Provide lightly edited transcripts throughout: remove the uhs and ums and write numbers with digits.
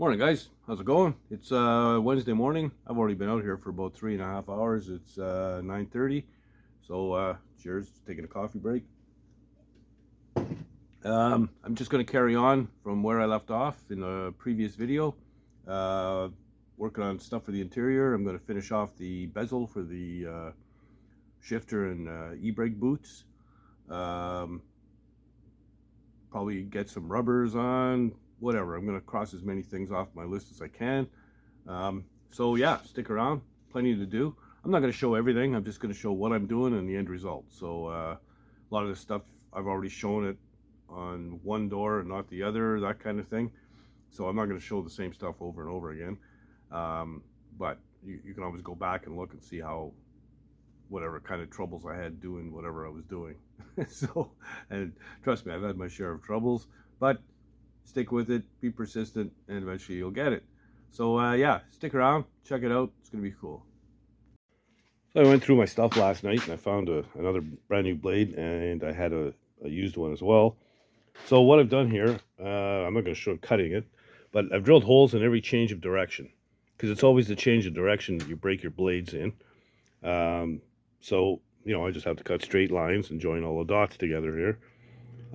Morning guys, how's it going? It's Wednesday morning. I've already been out here for about 3.5 hours. It's 9:30, so cheers, taking a coffee break. I'm just going to carry on from where I left off in the previous video, working on stuff for the interior. I'm going to finish off the bezel for the shifter and e-brake boots. Probably get some rubbers on, whatever. I'm going to cross as many things off my list as I can. So yeah, stick around, plenty to do. I'm not going to show everything. I'm just going to show what I'm doing and the end result. So a lot of this stuff I've already shown it on one door and not the other, that kind of thing. So I'm not going to show the same stuff over and over again. But you can always go back and look and see how, whatever kind of troubles I had doing whatever I was doing. So, and trust me, I've had my share of troubles, but stick with it, be persistent, and eventually you'll get it. So yeah, stick around, check it out. It's gonna be cool. So I went through my stuff last night and I found another brand new blade, and I had a used one as well. So what I've done here, I'm not going to show cutting it, but I've drilled holes in every change of direction, because it's always the change of direction that you break your blades in. So you know, I just have to cut straight lines and join all the dots together here.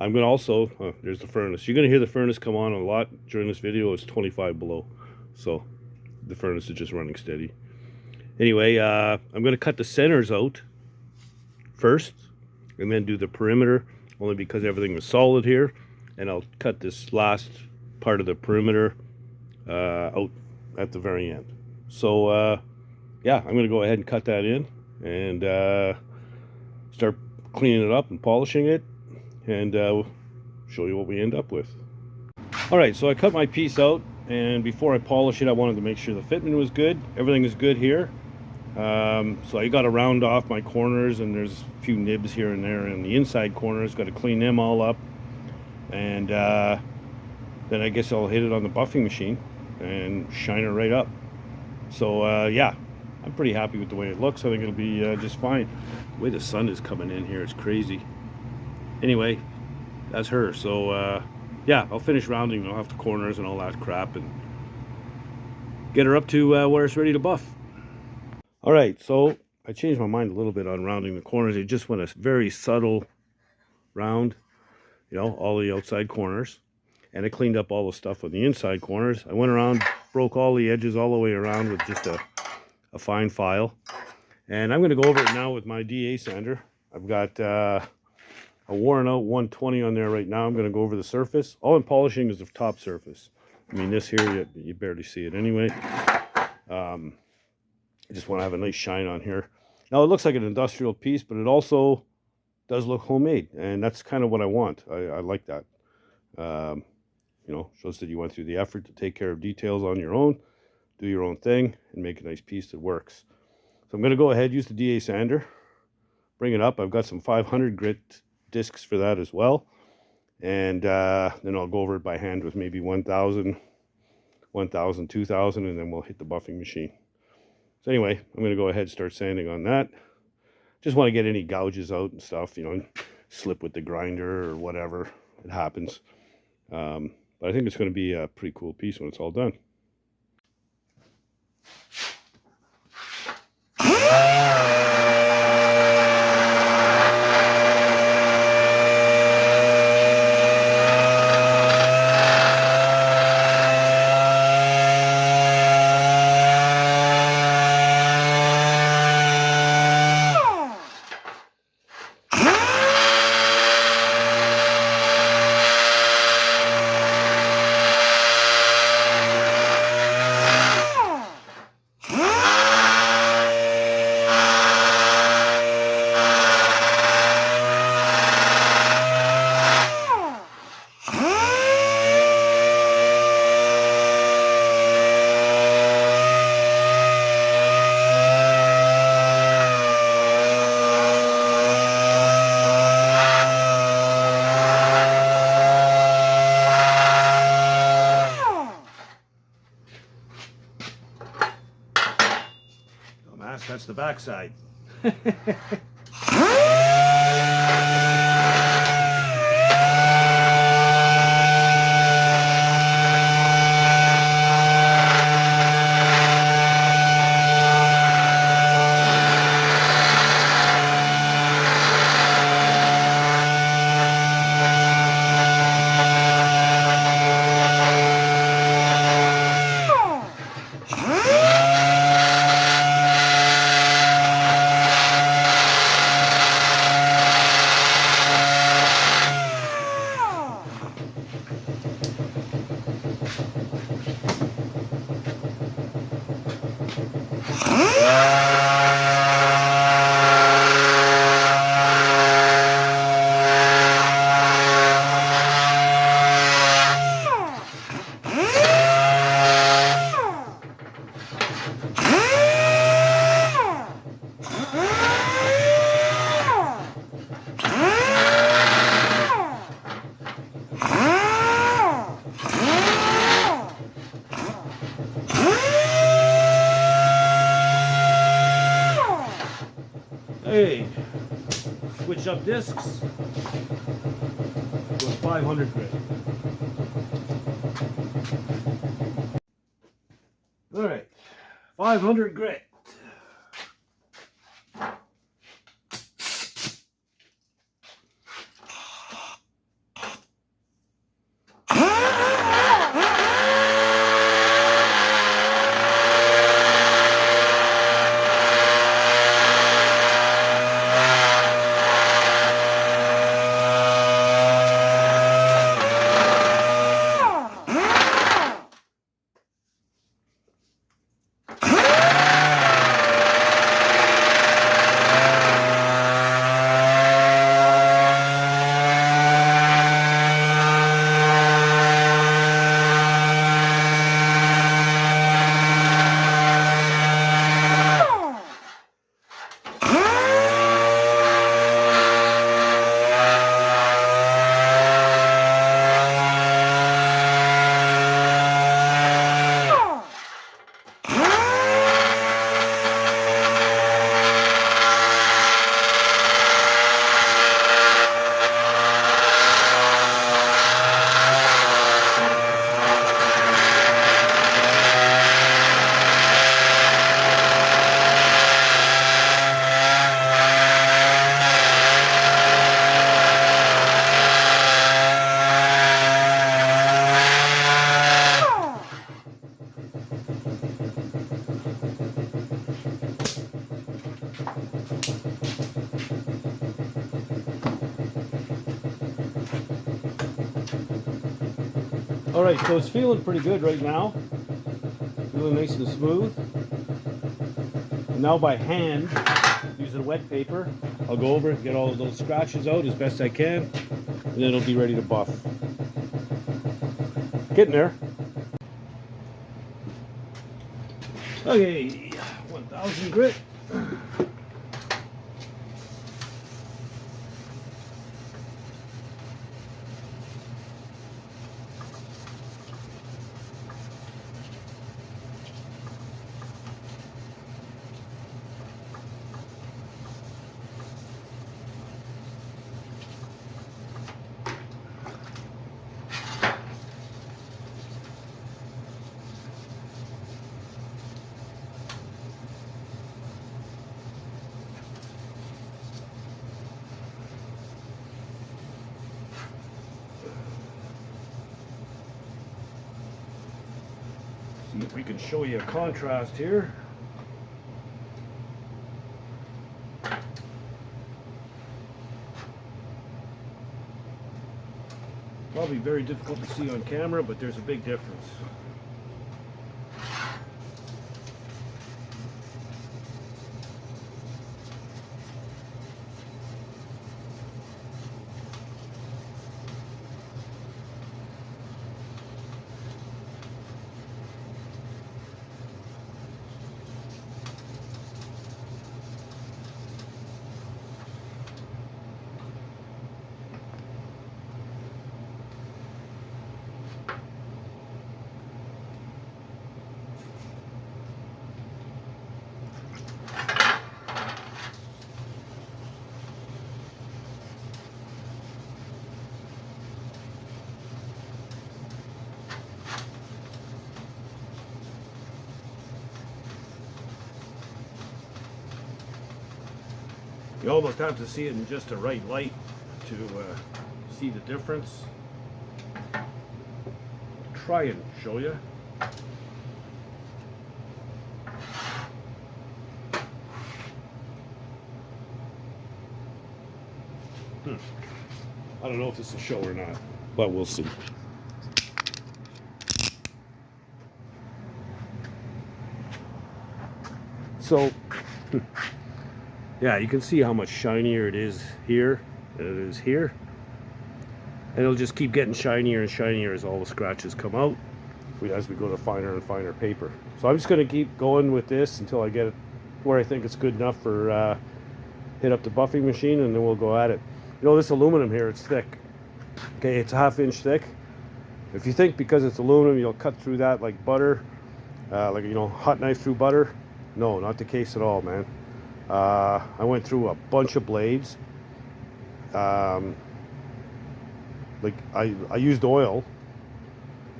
I'm going to also, there's the furnace. You're going to hear the furnace come on a lot during this video. It's 25 below. So the furnace is just running steady. Anyway, I'm going to cut the centers out first and then do the perimeter, only because everything was solid here. And I'll cut this last part of the perimeter out at the very end. So yeah, I'm going to go ahead and cut that in and start cleaning it up and polishing it, and show you what we end up with. Alright, so I cut my piece out, and before I polish it, I wanted to make sure the fitment was good. Everything is good here. So I got to round off my corners, and there's a few nibs here and there in the inside corners. Got to clean them all up, and then I guess I'll hit it on the buffing machine and shine it right up. So yeah, I'm pretty happy with the way it looks. I think it'll be just fine. The way the sun is coming in here, it's crazy. Anyway, that's her. So yeah, I'll finish rounding off the corners and all that crap and get her up to where it's ready to buff. All right, so I changed my mind a little bit on rounding the corners. I just went a very subtle round, you know, all the outside corners, and I cleaned up all the stuff on the inside corners. I went around, broke all the edges all the way around with just a fine file, and I'm going to go over it now with my DA sander. I've got a worn out 120 on there right now. I'm going to go over the surface. All I'm polishing is the top surface. I mean, this here, you barely see it anyway. I just want to have a nice shine on here. Now, it looks like an industrial piece, but it also does look homemade, and that's kind of what I want. I like that. You know, shows that you went through the effort to take care of details on your own, do your own thing, and make a nice piece that works. So I'm going to go ahead, use the DA sander, bring it up. I've got some 500 grit discs for that as well, and then I'll go over it by hand with maybe 1,000, 2,000, and then we'll hit the buffing machine. So anyway, I'm going to go ahead and start sanding on that. Just want to get any gouges out and stuff, you know, slip with the grinder or whatever. It happens. But I think it's going to be a pretty cool piece when it's all done. That's the backside. Hey, switch up discs to a 500 grit. All right, 500 grit. All right, so it's feeling pretty good right now. Feeling nice and smooth. And now by hand, using wet paper, I'll go over it, get all of those scratches out as best I can, and then it'll be ready to buff. Getting there. Okay, 1000 grit. See if we can show you a contrast here. Probably very difficult to see on camera, but there's a big difference. You almost have to see it in just the right light to see the difference. Try and show you. I don't know if this will show or not, but we'll see. So, yeah, you can see how much shinier it is here than it is here. And it'll just keep getting shinier and shinier as all the scratches come out as we go to finer and finer paper. So I'm just going to keep going with this until I get it where I think it's good enough for hit up the buffing machine, and then we'll go at it. You know, this aluminum here, it's thick. Okay, it's a 1/2 inch thick. If you think because it's aluminum you'll cut through that like butter, like, you know, hot knife through butter, no, not the case at all, man. I went through a bunch of blades. Um, like I used oil,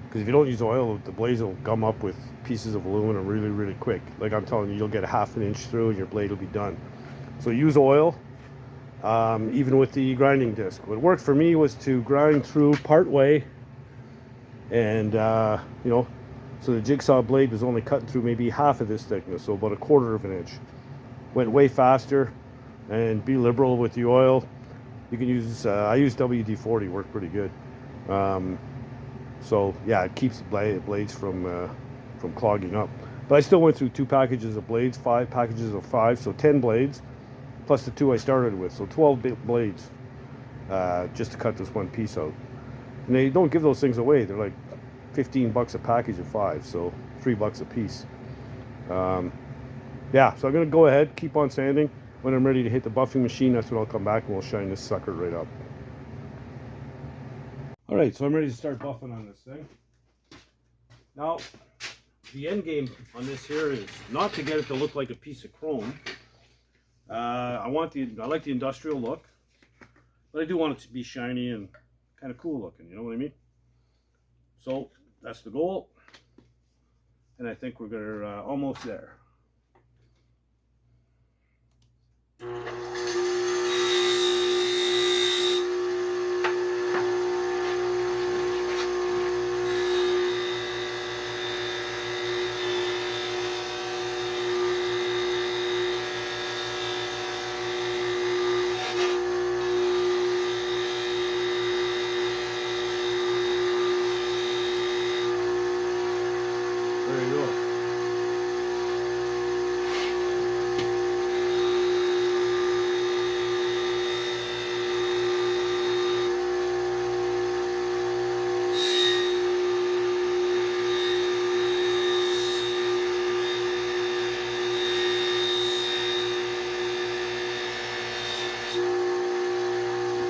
because if you don't use oil, the blades will gum up with pieces of aluminum really quick. Like I'm telling you, you'll get a ½ an inch through and your blade will be done. So use oil, even with the grinding disc. What worked for me was to grind through part way, and you know, so the jigsaw blade was only cutting through maybe half of this thickness, so about 1/4 of an inch. Went way faster, and be liberal with the oil. You can use, I use WD-40, worked pretty good. So yeah, it keeps the blades from clogging up. But I still went through 2 packages of blades, 5 packages of 5, so 10 blades, plus the 2 I started with, so 12 blades, just to cut this one piece out. And they don't give those things away. They're like $15 a package of 5, so $3 a piece. Yeah, so I'm gonna go ahead, keep on sanding. When I'm ready to hit the buffing machine, that's when I'll come back and we'll shine this sucker right up. All right, so I'm ready to start buffing on this thing. Now, the end game on this here is not to get it to look like a piece of chrome. I like the industrial look, but I do want it to be shiny and kind of cool looking, you know what I mean? So that's the goal, and I think we're almost there. There you go.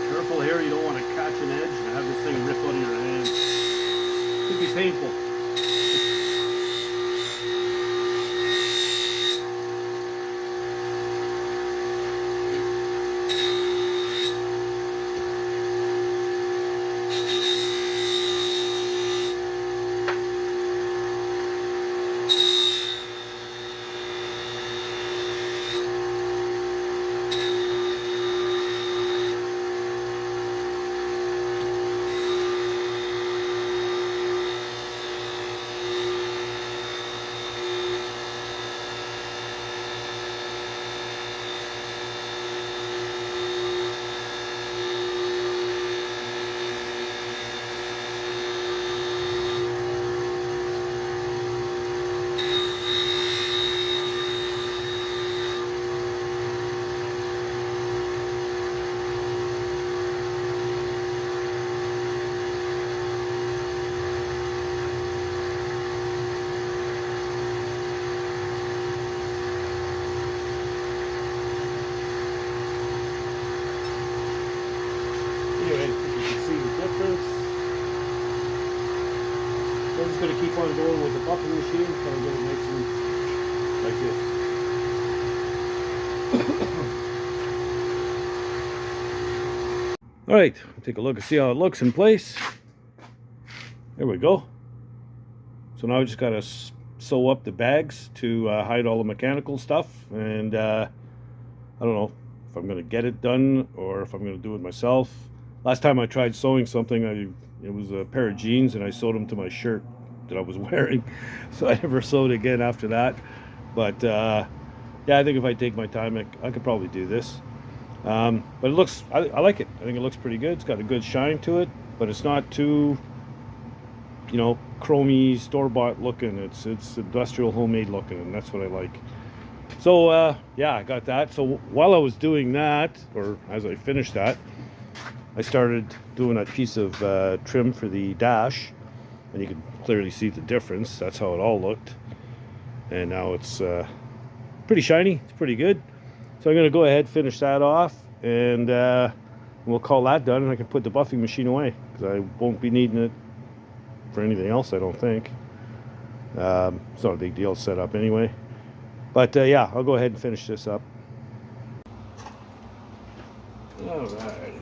Careful here, you don't want to catch an edge and have this thing rip out of your hand. It could be painful. Anyway, you can see the difference. We're just going to keep on going with the buffing machine until I get it nice and like this. All right, take a look and see how it looks in place. There we go. So now I just got to sew up the bags to hide all the mechanical stuff, and I don't know if I'm going to get it done or if I'm going to do it myself. Last time I tried sewing something, it was a pair of jeans, and I sewed them to my shirt that I was wearing, so I never sewed again after that. But yeah, I think if I take my time, I could probably do this. But it looks, I like it. I think it looks pretty good. It's got a good shine to it, but it's not too, you know, chromey, store-bought looking. It's industrial, homemade looking, and that's what I like. So yeah, I got that. So while I was doing that, or as I finished that, I started doing that piece of trim for the dash, and you can clearly see the difference. That's how it all looked, and now it's pretty shiny. It's pretty good. So I'm going to go ahead, finish that off, and we'll call that done, and I can put the buffing machine away, because I won't be needing it for anything else, I don't think. It's not a big deal, set up anyway. But yeah, I'll go ahead and finish this up. All right.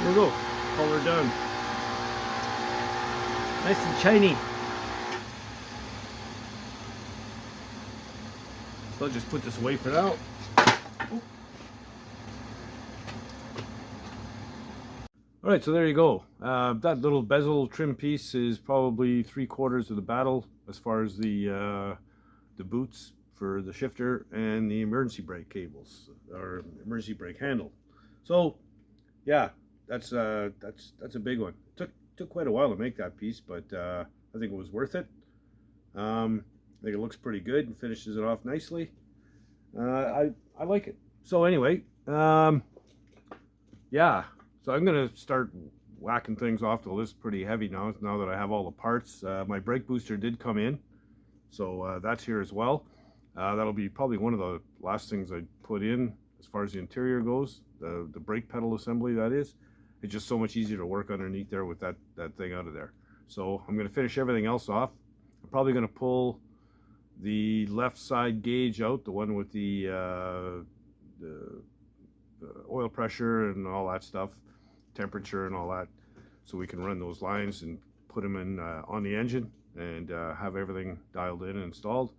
There we go. Color done. Nice and shiny. So I'll just put this away for now. All right, so there you go. That little bezel trim piece is probably 3/4 of the battle as far as the boots for the shifter and the emergency brake cables or emergency brake handle. So yeah, that's a big one. Took quite a while to make that piece, but I think it was worth it. I think it looks pretty good and finishes it off nicely. I like it. So anyway, yeah. So I'm gonna start whacking things off the list pretty heavy now that I have all the parts. My brake booster did come in, so that's here as well. That'll be probably one of the last things I put in as far as the interior goes. The brake pedal assembly, that is. It's just so much easier to work underneath there with that thing out of there. So I'm going to finish everything else off. I'm probably going to pull the left side gauge out, the one with the oil pressure and all that stuff, temperature and all that, so we can run those lines and put them in on the engine and have everything dialed in and installed.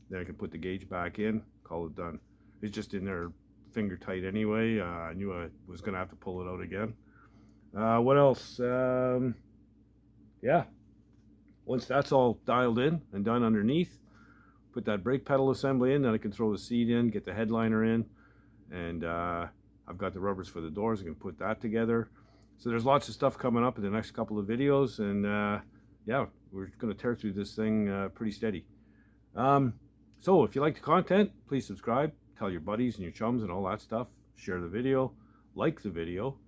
Then I can put the gauge back in, call it done. It's just in there finger tight anyway. I knew I was going to have to pull it out again. What else? Yeah, once that's all dialed in and done underneath, put that brake pedal assembly in, then I can throw the seat in, get the headliner in, and I've got the rubbers for the doors. I can put that together. So there's lots of stuff coming up in the next couple of videos, and yeah, we're going to tear through this thing pretty steady. So if you like the content, please subscribe, tell your buddies and your chums and all that stuff, share the video, like the video,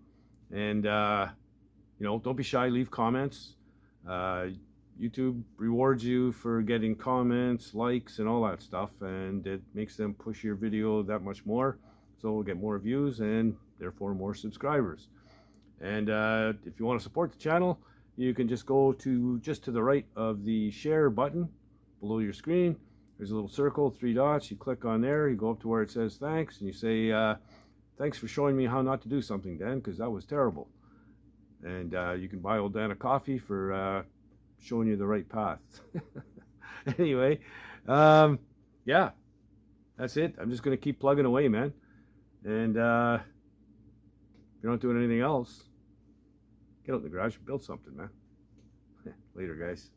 and you know, don't be shy, leave comments. YouTube rewards you for getting comments, likes, and all that stuff, and it makes them push your video that much more, so we'll get more views and therefore more subscribers. And if you want to support the channel, you can just go to the right of the share button below your screen. There's a little circle, 3 dots. You click on there, you go up to where it says thanks, and you say thanks for showing me how not to do something, Dan, because that was terrible. And you can buy old Dan a coffee for showing you the right path. Anyway, yeah, that's it. I'm just going to keep plugging away, man. And if you're not doing anything else, get out in the garage and build something, man. Later, guys.